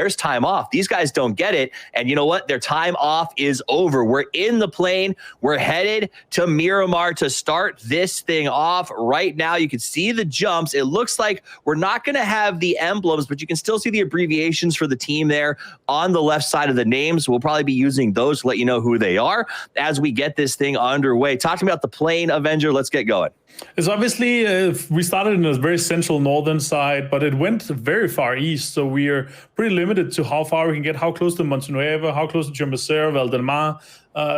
there's time off. These guys don't get it. And you know what? Their time off is over. We're in the plane. We're headed to Miramar to start this thing off right now. You can see the jumps. It looks like we're not going to have the emblems, but you can still see the abbreviations for the team there on the left side of the names. We'll probably be using those to let you know who they are as we get this thing underway. Talking about the plane, Avenger, let's get going. It's obviously, we started in a very central northern side, but it went very far east. So we are pretty limited to how far we can get, how close to Montenuevo, how close to Chumacero, Valdemar,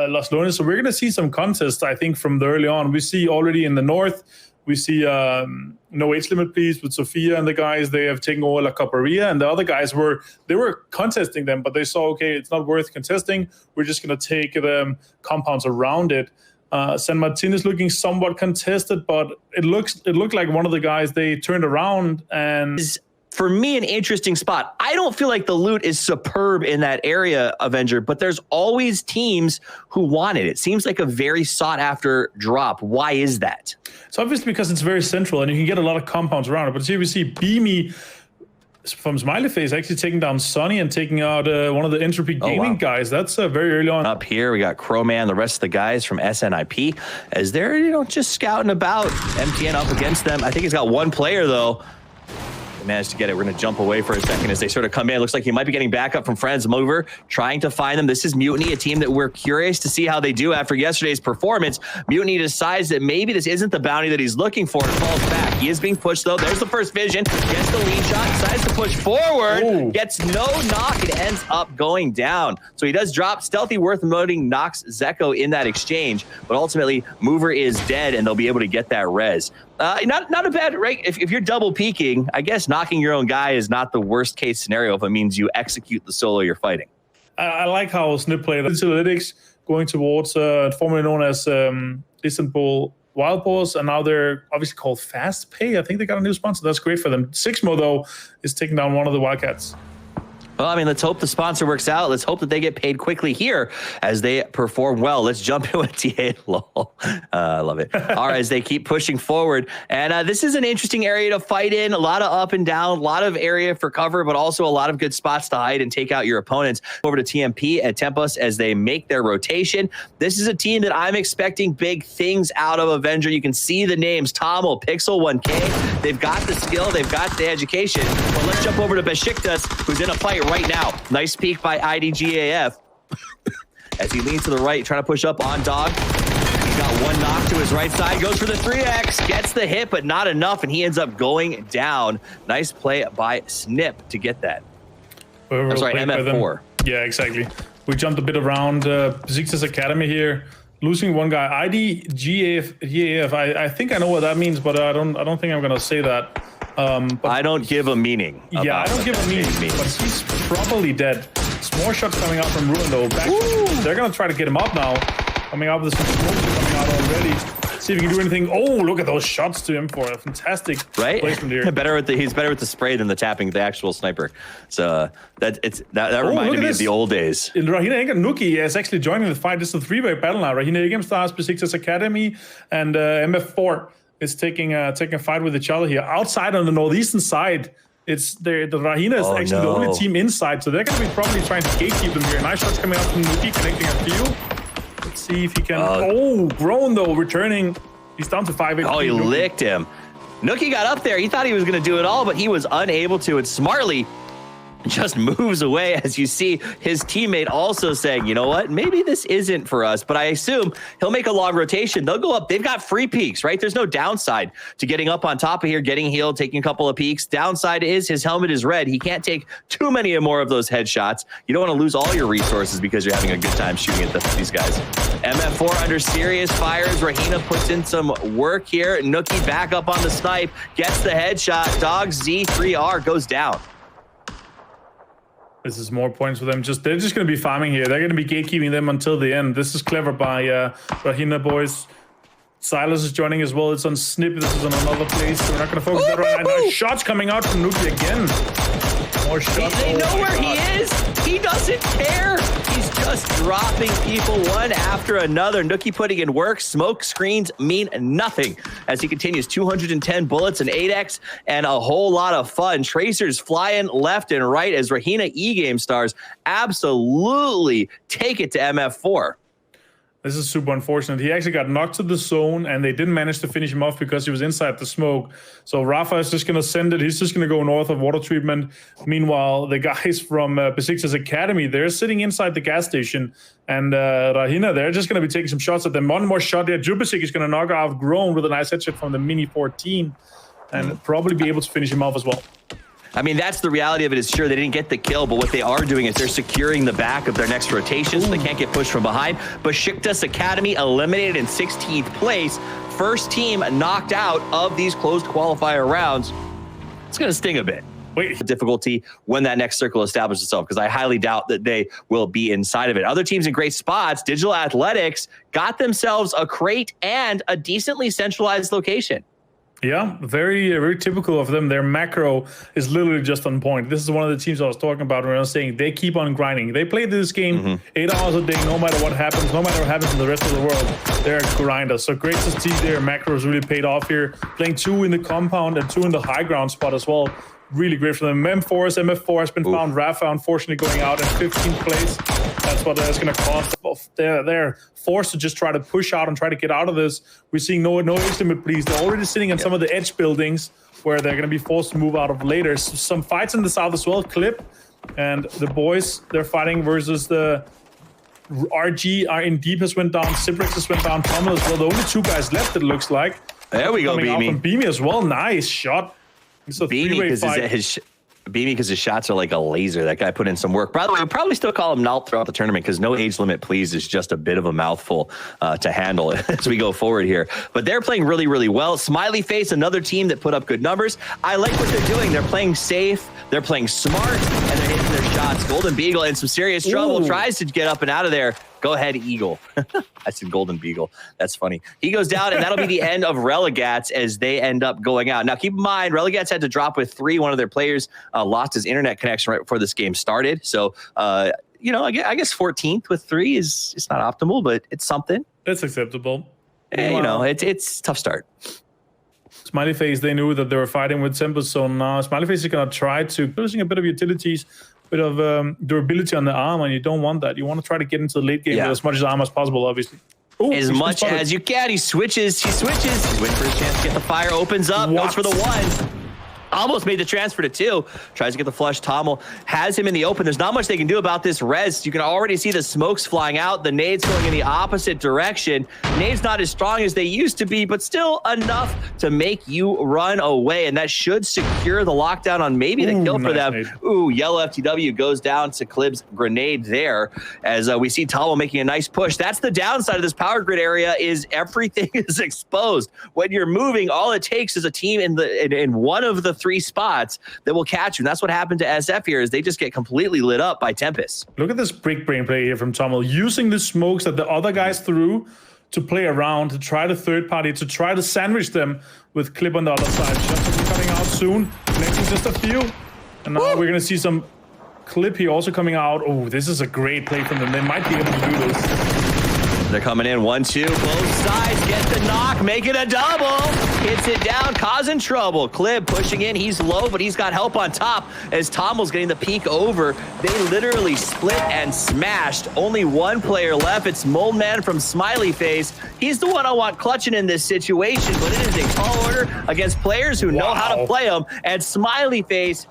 Los Lunes. So we're going to see some contests, I think, from the early on. We see already in the north, we see no age limit, please, with Sofia and the guys. They have taken over La Coparia, and the other guys were contesting them, but they saw, okay, it's not worth contesting. We're just going to take the compounds around it. San Martin is looking somewhat contested, but it looked like one of the guys they turned around and. For me, an interesting spot. I don't feel like the loot is superb in that area, Avenger, but there's always teams who want it. It seems like a very sought after drop. Why is that? It's obviously because it's very central and you can get a lot of compounds around it. But here we see Beamy from Smiley Face actually taking down Sonny and taking out one of the Entropy Gaming guys. That's very early on. Up here, we got Crowman, the rest of the guys from SNIP, as they're, just scouting about. MTN up against them. I think he's got one player, though. They managed to get it. We're going to jump away for a second as they sort of come in. It looks like he might be getting backup from Friends. Mover trying to find them. This is Mutiny, a team that we're curious to see how they do after yesterday's performance. Mutiny decides that maybe this isn't the bounty that he's looking for and falls back. He is being pushed, though. There's the first vision. Gets the lead shot. Decides to push forward. Ooh. Gets no knock and ends up going down. So he does drop. Stealthy, worth noting, knocks Zeko in that exchange. But ultimately, Mover is dead, and they'll be able to get that res. Not a bad, right? If you're double peeking, I guess knocking your own guy is not the worst case scenario if it means you execute the solo you're fighting. I like how Snip played analytics going towards formerly known as Istanbul Wild Boars, and now they're obviously called Fast Pay. I think they got a new sponsor. That's great for them. Sixmo, though, is taking down one of the Wildcats. Well, I mean, let's hope the sponsor works out. Let's hope that they get paid quickly here as they perform well. Let's jump into a TA. Lol. I love it. All right, as they keep pushing forward. And this is an interesting area to fight in. A lot of up and down, a lot of area for cover, but also a lot of good spots to hide and take out your opponents. Over to TMP at Tempos as they make their rotation. This is a team that I'm expecting big things out of, Avenger. You can see the names. Tommel, Pixel, 1K. They've got the skill. They've got the education. But let's jump over to Besiktas, who's in a fight right now. Nice peek by IDGAF as he leans to the right, trying to push up on Dog. He's got one knock to his right side, goes for the 3x, gets the hit, but not enough, and he ends up going down. Nice play by Snip to get that. I'm sorry, MF4. Yeah, exactly. We jumped a bit around Besiktas Academy here, losing one guy. IDGAF, I think I know what that means, but I don't think I'm going to say that. But I don't give a meaning. Yeah, I don't give a meaning, but he's probably dead. Some more shots coming out from Ruin, though. They're going to try to get him up now. Coming out with some smoke coming out already. See if he can do anything. Oh, look at those shots to him for a fantastic placement here. He's better with the spray than the tapping the actual sniper. So that reminded me of the old days. Rahina Egem Nuki is actually joining the fight. This is a three-way battle now. Rahina Egem stars Besiktas Academy, and MF4 is taking a fight with each other here. Outside on the northeastern side, it's the Rahina is actually the only team inside, so they're going to be probably trying to gatekeep them here. Nice shots coming out from Nuki, connecting a few. Let's see if he can. Grown though, returning. He's down to 5 HP. Oh, he licked him. Nuki got up there. He thought he was going to do it all, but he was unable to. And smartly just moves away as you see his teammate also saying, you know what, maybe this isn't for us, but I assume he'll make a long rotation. They'll go up. They've got free peaks, right? There's no downside to getting up on top of here, getting healed, taking a couple of peaks. Downside is his helmet is red. He can't take too many more of those headshots. You don't want to lose all your resources because you're having a good time shooting at these guys. MF4 under serious fires. Rahina puts in some work here. Nuki back up on the snipe, gets the headshot. Dog Z3R goes down. This is more points for them. They're just going to be farming here. They're going to be gatekeeping them until the end. This is clever by Rahina, boys. Silas is joining as well. It's on Snip. This is on another place. So we're not going to focus that right now. Shots coming out from Nuki again. More shots. They know where he is. He doesn't care. He's just dropping people one after another. Nookie putting in work. Smoke screens mean nothing as he continues. 210 bullets, an 8x, and a whole lot of fun. Tracers flying left and right as Rahina E-Game stars absolutely take it to MF4. This is super unfortunate. He actually got knocked to the zone, and they didn't manage to finish him off because he was inside the smoke. So Rafa is just going to send it. He's just going to go north of water treatment. Meanwhile, the guys from Besiktas Academy, they're sitting inside the gas station. And Rahina, they're just going to be taking some shots at them. One more shot there. Jubicic is going to knock out Grown with a nice headshot from the Mini 14 and probably be able to finish him off as well. I mean, that's the reality of it. Is sure they didn't get the kill, but what they are doing is they're securing the back of their next rotation so they can't get pushed from behind. Besiktas Academy eliminated in 16th place. First team knocked out of these closed qualifier rounds. It's going to sting a bit. Wait, difficulty when that next circle establishes itself, because I highly doubt that they will be inside of it. Other teams in great spots, Digital Athletics got themselves a crate and a decently centralized location. Yeah, very typical of them. Their macro is literally just on point. This is one of the teams I was talking about when I was saying they keep on grinding. They play this game 8 hours a day, no matter what happens, no matter what happens in the rest of the world. They're grinders. So great to see their macros really paid off here. Playing 2 in the compound and 2 in the high ground spot as well. Really great for them. MF4 has been found. Rafa, unfortunately, going out in 15th place. That's what that's going to cost. They're forced to just try to push out and try to get out of this. We're seeing no age limit, please. They're already sitting in some of the edge buildings where they're going to be forced to move out of later. Some fights in the south as well. Clip and the boys, they're fighting versus the RG. In Deep has went down. Cibrix has went down. Tommel as well. The only 2 guys left, it looks like. There we go, Beamy. Beamy as well. Nice shot. Beamy because his shots are like a laser. That guy put in some work. By the way, we'll probably still call him Nalt throughout the tournament because no age limit, please, is just a bit of a mouthful to handle as we go forward here. But they're playing really, really well. Smiley Face, another team that put up good numbers. I like what they're doing. They're playing safe. They're playing smart, and they're hitting their shots. Golden Beagle in some serious trouble. Tries to get up and out of there. Go ahead, Eagle. I said Golden Beagle. That's funny. He goes down, and that'll be the end of Relegats as they end up going out. Now, keep in mind, Relegats had to drop with 3. One of their players lost his internet connection right before this game started. So, I guess 14th with 3 is not optimal, but it's something. It's acceptable. It's a tough start. Smiley Face, they knew that they were fighting with Tempest, so now Smiley Face is going to try to losing a bit of utilities, bit of durability on the arm, and you don't want that. You want to try to get into the late game with as much arm as possible, obviously. Ooh, as much as you can. He switches. He's waiting for his chance to get the fire. Opens up. Goes for the 1. Almost made the transfer to 2. Tries to get the flush. Tommel has him in the open. There's not much they can do about this res. You can already see the smokes flying out. The nades going in the opposite direction. Nades not as strong as they used to be, but still enough to make you run away. And that should secure the lockdown on maybe the kill for them. Nade. Yellow FTW goes down to Klib's grenade there as we see Tommel making a nice push. That's the downside of this power grid area is everything is exposed. When you're moving, all it takes is a team in one of the 3 spots that will catch you. And that's what happened to SF here is they just get completely lit up by Tempest. Look at this brick brain play here from Tommel, using the smokes that the other guys threw to play around, to try the third party, to try to sandwich them with Clip on the other side. Shots will be coming out soon. Connecting just a few. And now we're going to see some Clip here also coming out. Oh, this is a great play from them. They might be able to do this. They're coming in 1-2, both sides get the knock, make it a double, hits it down, causing trouble. Clib pushing in, he's low, but he's got help on top as Tommel's getting the peek over. They literally split and smashed. Only 1 player left. It's Moldman from Smiley Face. He's the one I want clutching in this situation, but it is a tall order against players who know how to play them, and Smiley Face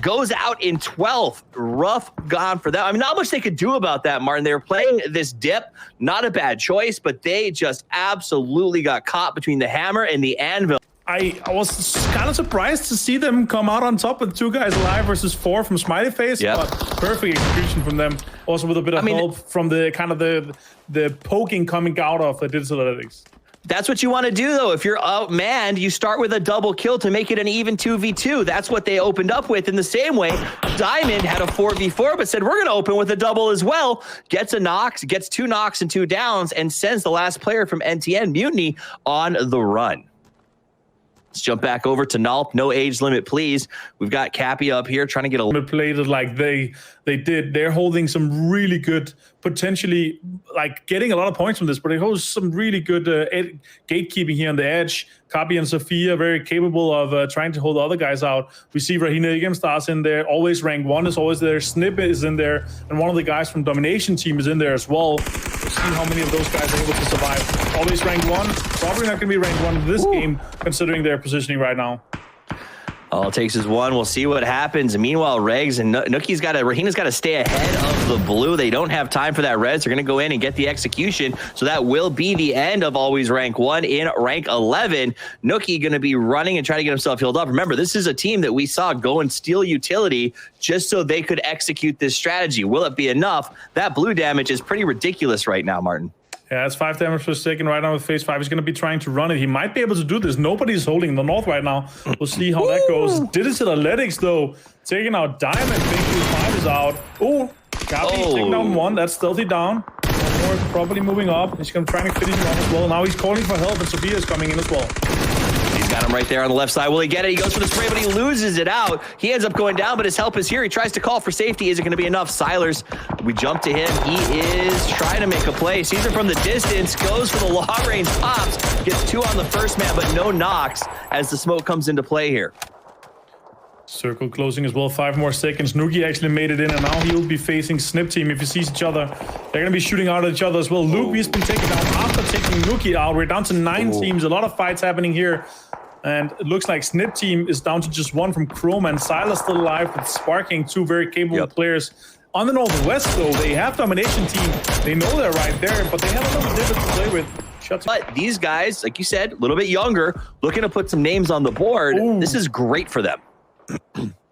goes out in 12th. Rough gone for them. I mean, not much they could do about that, Martin. They were playing this dip. Not a bad choice, but they just absolutely got caught between the hammer and the anvil. I was kind of surprised to see them come out on top with 2 guys alive versus 4 from Smiley Face. But perfect execution from them. Also with a bit of help from the kind of the poking coming out of the Digital Athletics. That's what you want to do, though. If you're outmanned, you start with a double kill to make it an even 2v2. That's what they opened up with. In the same way, Diamond had a 4v4, but said, we're going to open with a double as well. Gets a knock, gets 2 knocks and 2 downs, and sends the last player from NTN, Mutiny, on the run. Let's jump back over to Nalp. No age limit, please. We've got Cappy up here trying to get a played it like they did. They're holding some really good, potentially like getting a lot of points from this, but they hold some really good gatekeeping here on the edge. Cappy and Sophia very capable of trying to hold the other guys out. We see Rahina Egemstars in there. Always rank 1 is always there. Snip is in there, and one of the guys from Domination team is in there as well. We'll see how many of those guys are able to survive. Always rank 1. Probably not going to be rank 1 in this game, considering their positioning right now. All it takes is 1. We'll see what happens. Meanwhile, Regs and Rahina's got to stay ahead of the blue. They don't have time for that res. They're going to go in and get the execution. So that will be the end of always rank 1 in rank 11. Nookie going to be running and trying to get himself healed up. Remember, this is a team that we saw go and steal utility just so they could execute this strategy. Will it be enough? That blue damage is pretty ridiculous right now, Martin. Yeah, it's 5 damage per second right now with phase 5. He's going to be trying to run it. He might be able to do this. Nobody's holding the north right now. We'll see how that goes. Digital Athletics, though, taking out Diamond. Phase 5 is out. Oh, Cappy taking down 1. That's stealthy down. One more is probably moving up. He's going to try and finish him off as well. Now he's calling for help, and Sophia is coming in as well. He's got him right there on the left side. Will he get it? He goes for the spray, but he loses it out. He ends up going down, but his help is here. He tries to call for safety. Is it going to be enough? Silers, we jump to him. He is trying to make a play. Sees it from the distance, goes for the long range pops, gets 2 on the first man, but no knocks as the smoke comes into play here. Circle closing as well. 5 more seconds. Noogie actually made it in, and now he'll be facing Snip team. If he sees each other, they're going to be shooting out at each other as well. Luke has been taken down after taking Noogie out. We're down to 9 teams. A lot of fights happening here. And it looks like Snip team is down to just 1 from Chrome, and Silas still alive with Sparking, 2 very capable players. On the Northwest, though, they have Domination team. They know they're right there, but they have a little different to play with. But these guys, like you said, a little bit younger, looking to put some names on the board. This is great for them.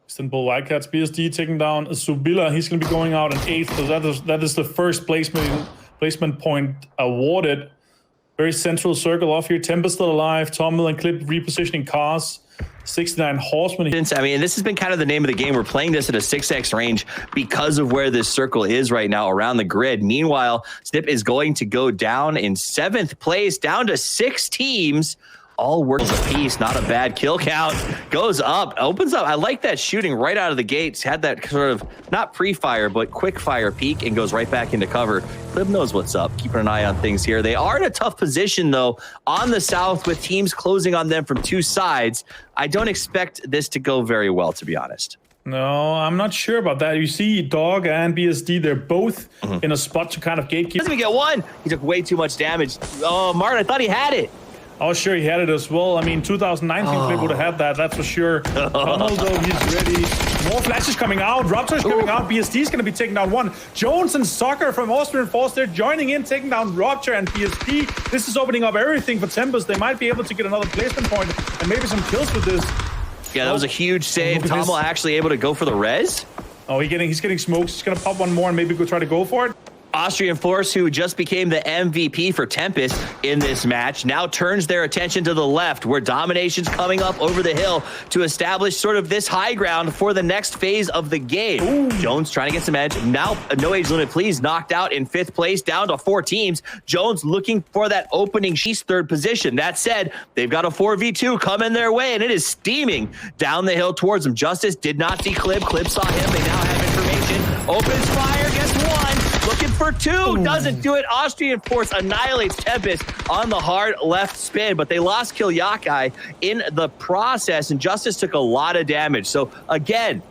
Istanbul Wildcats BSD taking down Subila. He's going to be going out in 8th, so that is the first placement point awarded. Very central circle off here. Tempest still alive. Tommel and Clip repositioning cars. 69 Horsemen. I mean, this has been kind of the name of the game. We're playing this at a 6x range because of where this circle is right now around the grid. Meanwhile, Snip is going to go down in 7th place, down to 6 teams. All works a piece, not a bad kill count. Goes up, opens up. I like that shooting right out of the gates. Had that sort of, not pre-fire, but quick fire peek and goes right back into cover. Clib knows what's up, keeping an eye on things here. They are in a tough position, though, on the south with teams closing on them from 2 sides. I don't expect this to go very well, to be honest. No, I'm not sure about that. You see Dog and BSD, they're both in a spot to kind of gatekeep. Doesn't even get 1. He took way too much damage. Oh, Martin, I thought he had it. Oh, sure, he had it as well. I mean, 2019 Clip would have had that, that's for sure. Tunnel, though, he's ready. More flashes coming out. Raptor's coming out. BSD's going to be taking down 1. Jones and Soccer from Austrian Force, they're joining in, taking down Raptor and BSD. This is opening up everything for Tempest. They might be able to get another placement point and maybe some kills with this. Yeah, that was a huge save. Tommel actually able to go for the res. Oh, he's getting smokes. He's going to pop 1 more and maybe go try to go for it. Austrian Force, who just became the MVP for Tempest in this match, now turns their attention to the left, where Domination's coming up over the hill to establish sort of this high ground for the next phase of the game. Ooh. Jones trying to get some edge. Now, no age limit, please, knocked out in 5th place, down to 4 teams. Jones looking for that opening. She's 3rd position. That said, they've got a 4v2 coming their way, and it is steaming down the hill towards them. Justice did not see Clip. Clip saw him. They now have information. Opens fire, gets 1. Looking for 2, doesn't do it. Austrian Force annihilates Tempest on the hard left spin, but they lost Kilyakai in the process, and Justice took a lot of damage. So again,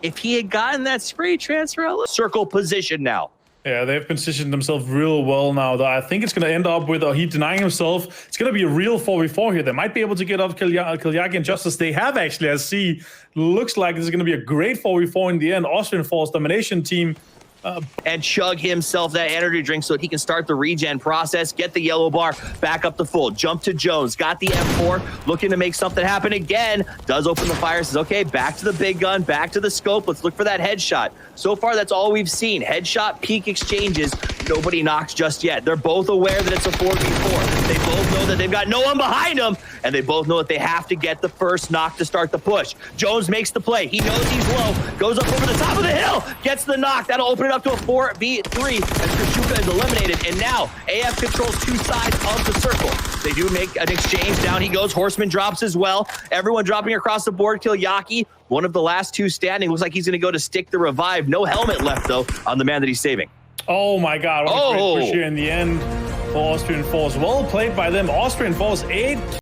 if he had gotten that spray transfer, circle position now. Yeah, they've positioned themselves real well now, though. I think it's going to end up with he denying himself. It's going to be a real 4v4 here. They might be able to get up Kilyaki and Justice. They have actually, I see. Looks like this is going to be a great 4v4 in the end. Austrian Force Domination team. And chug himself that energy drink so that he can start the regen process, get the yellow bar back up to full, jump to Jones, got the M4, looking to make something happen again, does open the fire, says, okay, back to the big gun, back to the scope, let's look for that headshot. So far, that's all we've seen. Headshot, peak exchanges, nobody knocks just yet. They're both aware that it's a 4v4. They both know that they've got no one behind them, and they both know that they have to get the first knock to start the push. Jones makes the play. He knows he's low, goes up over the top of the hill, gets the knock. That'll open it up to a 4v3 as Krishuka is eliminated. And now AF controls two sides of the circle. They do make an exchange. Down he goes. Horseman drops as well. Everyone dropping across the board. Kilyaki, one of the last two standing. Looks like he's going to go to stick the revive. No helmet left, though, on the man that he's saving. Oh my God, what a great push here in the end for Austrian Force. Well played by them. Austrian Force 8